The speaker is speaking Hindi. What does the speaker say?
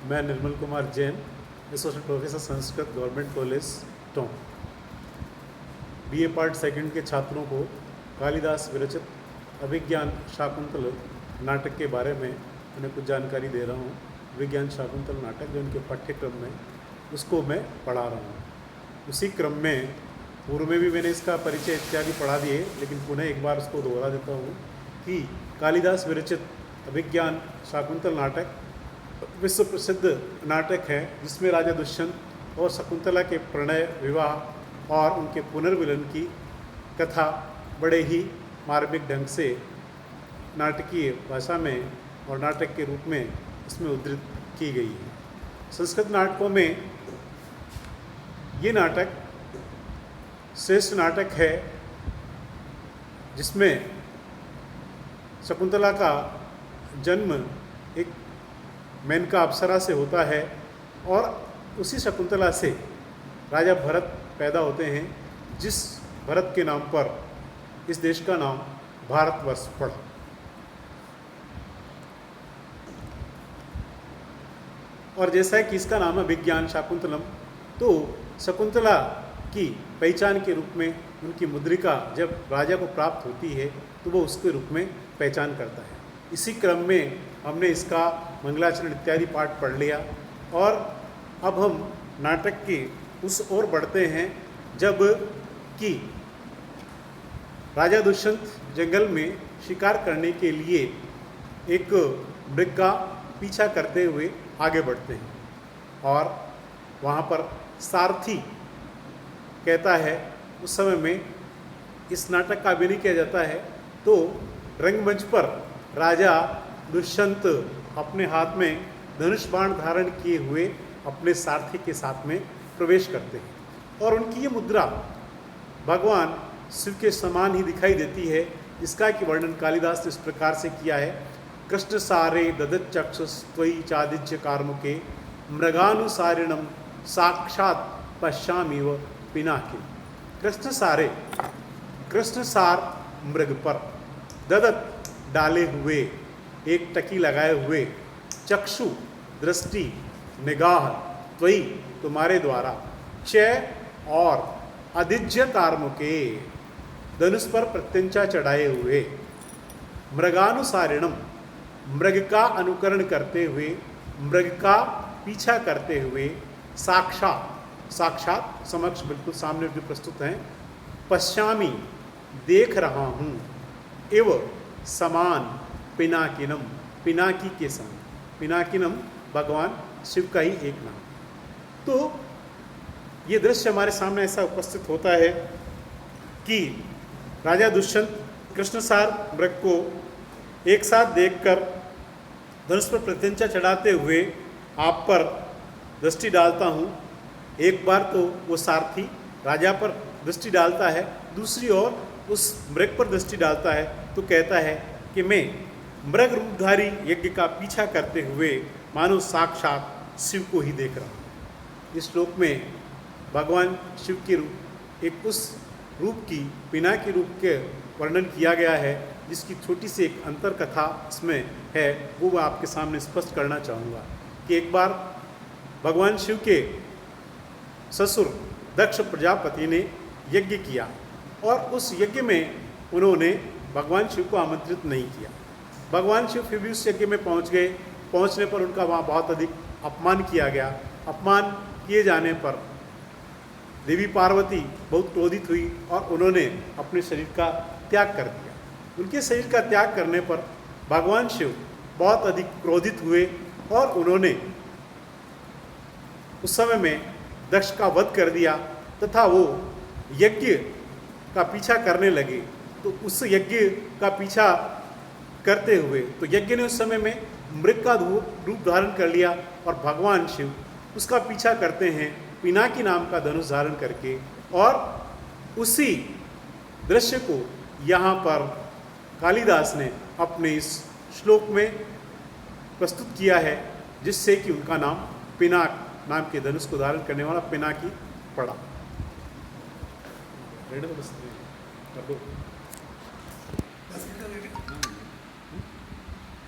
मैं Nirmal Kumar Jain, associate professor Sanskrit government college Tonk, BA part second के छात्रों को कालिदास विरचित अभिज्ञान शाकुंतल नाटक के बारे में उन्हें कुछ जानकारी दे रहा हूँ। अभिज्ञान शाकुंतल नाटक जो उनके पाठ्यक्रम में, उसको मैं पढ़ा रहा हूँ। उसी क्रम में पूर्व में भी मैंने इसका परिचय इत्यादि पढ़ा दिए, लेकिन पुनः एक बार उसको दोहरा देता हूँ कि कालिदास विरचित अभिज्ञान शाकुंतल नाटक विश्व प्रसिद्ध नाटक है, जिसमें राजा दुष्यंत और शकुंतला के प्रणय, विवाह और उनके पुनर्मिलन की कथा बड़े ही मार्मिक ढंग से नाटकीय भाषा में और नाटक के रूप में इसमें उद्धृत की गई है। संस्कृत नाटकों में ये नाटक श्रेष्ठ नाटक है, जिसमें शकुंतला का जन्म एक मेनका अप्सरा से होता है और उसी शकुंतला से राजा भरत पैदा होते हैं, जिस भरत के नाम पर इस देश का नाम भारतवर्ष पड़ा। और जैसा है कि इसका नाम है विज्ञान शाकुंतलम, तो शकुंतला की पहचान के रूप में उनकी मुद्रिका जब राजा को प्राप्त होती है तो वो उसके रूप में पहचान करता है। इसी क्रम में हमने इसका मंगलाचरण इत्यादि पाठ पढ़ लिया और अब हम नाटक के उस ओर बढ़ते हैं, जब कि राजा दुष्यंत जंगल में शिकार करने के लिए एक मृग का पीछा करते हुए आगे बढ़ते हैं और वहाँ पर सारथी कहता है, उस समय में इस नाटक का अभिनय किया जाता है, तो रंगमंच पर राजा दुष्यंत अपने हाथ में धनुष बाण धारण किए हुए अपने सारथी के साथ में प्रवेश करते हैं और उनकी ये मुद्रा भगवान शिव के समान ही दिखाई देती है। इसका कि वर्णन कालिदास ने इस प्रकार से किया है, कृष्ण सारे ददच्चक्षुस्त्वयि चादिज्य कार्मुके मृगानुसारिणम साक्षात पश्यामिव पिनाकिनी। कृष्ण सार मृग पर, ददत डाले हुए, एक टकी लगाए हुए, चक्षु दृष्टि निगाह, त्वयि तुम्हारे द्वारा, चय और अदिज्य कार्मुके धनुष पर प्रत्यंचा चढ़ाए हुए, मृगानुसारिणम मृग का अनुकरण करते हुए, मृग का पीछा करते हुए, साक्षात समक्ष बिल्कुल सामने जो प्रस्तुत हैं, पश्यामी देख रहा हूँ, एव समान पिनाकिनम पिनाकी के समान, पिनाकिनम भगवान शिव का ही एक नाम। तो ये दृश्य हमारे सामने ऐसा उपस्थित होता है कि राजा दुष्यंत कृष्णसार मृग को एक साथ देखकर धनुष पर प्रत्यंचा चढ़ाते हुए आप पर दृष्टि डालता हूँ। एक बार तो वो सारथी राजा पर दृष्टि डालता है, दूसरी ओर उस मृग पर दृष्टि डालता है, तो कहता है कि मैं मृग रूपधारी यज्ञ का पीछा करते हुए मानो साक्षात शिव को ही देख रहा हूँ। इस श्लोक में भगवान शिव के रूप, एक उस रूप की, पिनाकी रूप के वर्णन किया गया है, जिसकी छोटी सी एक अंतर कथा इसमें है, वो मैं आपके सामने स्पष्ट करना चाहूँगा कि एक बार भगवान शिव के ससुर दक्ष प्रजापति ने यज्ञ किया और उस यज्ञ में उन्होंने भगवान शिव को आमंत्रित नहीं किया। भगवान शिव फिर भी उस यज्ञ में पहुंच गए। पहुंचने पर उनका वहाँ बहुत अधिक अपमान किया गया। अपमान किए जाने पर देवी पार्वती बहुत क्रोधित हुई और उन्होंने अपने शरीर का त्याग कर दिया। उनके शरीर का त्याग करने पर भगवान शिव बहुत अधिक क्रोधित हुए और उन्होंने उस समय में दक्ष का वध कर दिया तथा वो यज्ञ का पीछा करने लगे। तो उस यज्ञ का पीछा करते हुए तो यज्ञ ने उस समय में मृग का रूप धारण कर लिया और भगवान शिव उसका पीछा करते हैं पिनाकी नाम का धनुष धारण करके। और उसी दृश्य को यहाँ पर कालिदास ने अपने इस श्लोक में प्रस्तुत किया है, जिससे कि उनका नाम पिनाक नाम के धनुष को धारण करने वाला पिनाकी पड़ा।